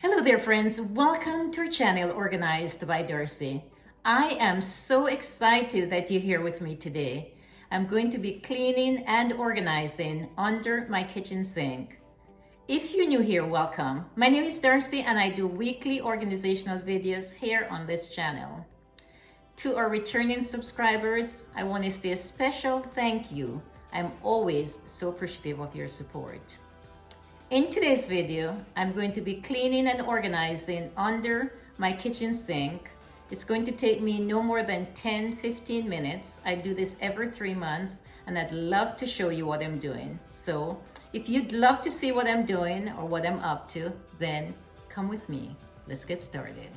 Hello there friends, welcome to our channel Organized by Darci. I am so excited that you're here with me today. I'm going to be cleaning and organizing under my kitchen sink. If you're new here, welcome. My name is Darci and I do weekly organizational videos here on this channel. To our returning subscribers, I want to say a special thank you. I'm always so appreciative of your support. In today's video, I'm going to be cleaning and organizing under my kitchen sink. It's going to take me no more than 10-15 minutes. I do this every 3 months and I'd love to show you what I'm doing. So if you'd love to see what I'm doing or what I'm up to, then come with me. Let's get started.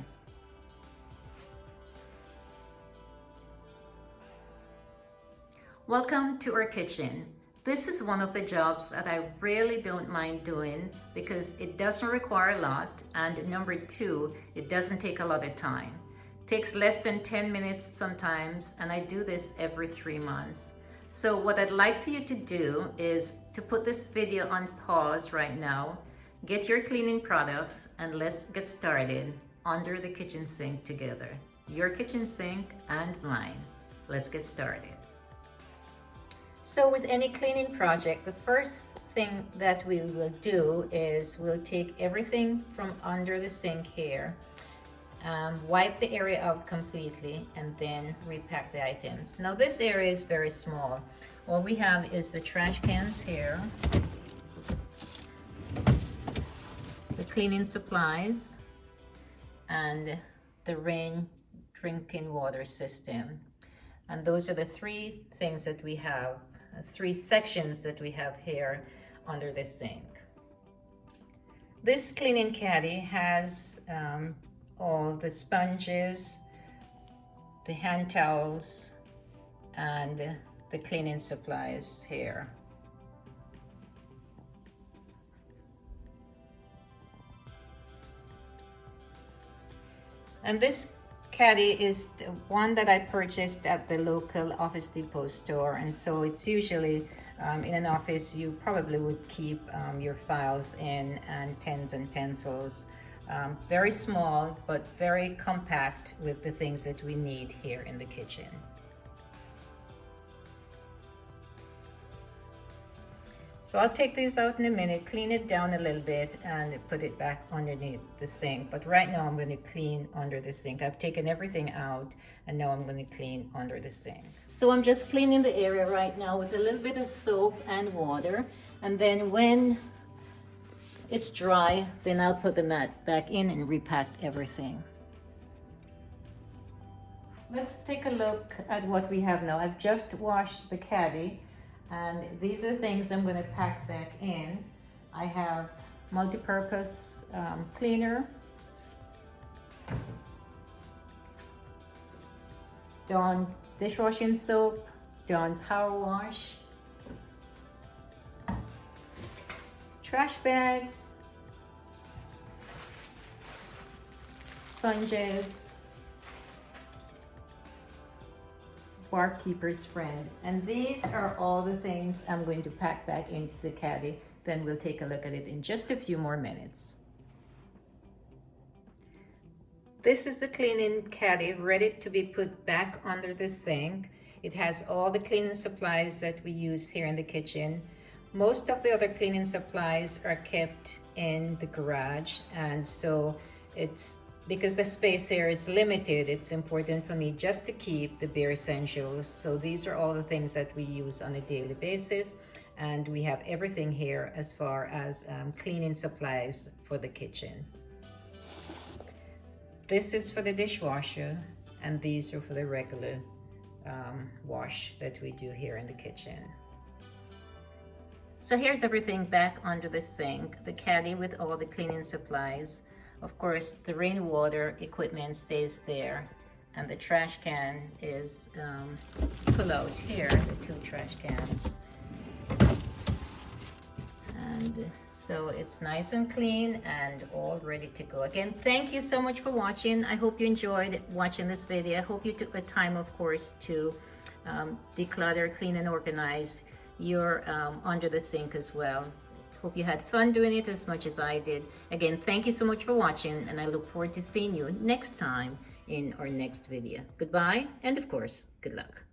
Welcome to our kitchen. This is one of the jobs that I really don't mind doing because it doesn't require a lot, and number two, it doesn't take a lot of time. It takes less than 10 minutes sometimes, and I do this every 3 months. So what I'd like for you to do is to put this video on pause right now, get your cleaning products, and let's get started under the kitchen sink together. Your kitchen sink and mine. Let's get started. So with any cleaning project, the first thing that we will do is we'll take everything from under the sink here, wipe the area out completely, and then repack the items. Now this area is very small. All we have is the trash cans here, the cleaning supplies, and the rain drinking water system. And those are the three things that we have, three sections that we have here under the sink. This cleaning caddy has all the sponges, the hand towels, and the cleaning supplies here. And this caddy is one that I purchased at the local Office Depot store, and so it's usually in an office you probably would keep your files in, and pens and pencils. Very small but very compact with the things that we need here in the kitchen. So I'll take these out in a minute, clean it down a little bit, and put it back underneath the sink. But right now I'm going to clean under the sink. I've taken everything out, and now I'm going to clean under the sink. So I'm just cleaning the area right now with a little bit of soap and water. And then when it's dry, then I'll put the mat back in and repack everything. Let's take a look at what we have now. I've just washed the caddy. And these are the things I'm going to pack back in. I have multi-purpose cleaner, Dawn dishwashing soap, Dawn power wash, trash bags, sponges, barkeeper's friend, and these are all the things I'm going to pack back into the caddy. Then we'll take a look at it in just a few more minutes. This is the cleaning caddy ready to be put back under the sink. It has all the cleaning supplies that we use here in the kitchen. Most of the other cleaning supplies are kept in the garage, and so because the space here is limited, it's important for me just to keep the bare essentials. So these are all the things that we use on a daily basis, and we have everything here as far as cleaning supplies for the kitchen. This is for the dishwasher, and these are for the regular wash that we do here in the kitchen. So here's everything back under the sink, the caddy with all the cleaning supplies. Of course, the rainwater equipment stays there, and the trash can is pull out here, the two trash cans. And so it's nice and clean and all ready to go. Again, thank you so much for watching. I hope you enjoyed watching this video. I hope you took the time, of course, to declutter, clean, and organize your under the sink as well. Hope you had fun doing it as much as I did. Again, thank you so much for watching, and I look forward to seeing you next time in our next video. Goodbye, and of course, good luck.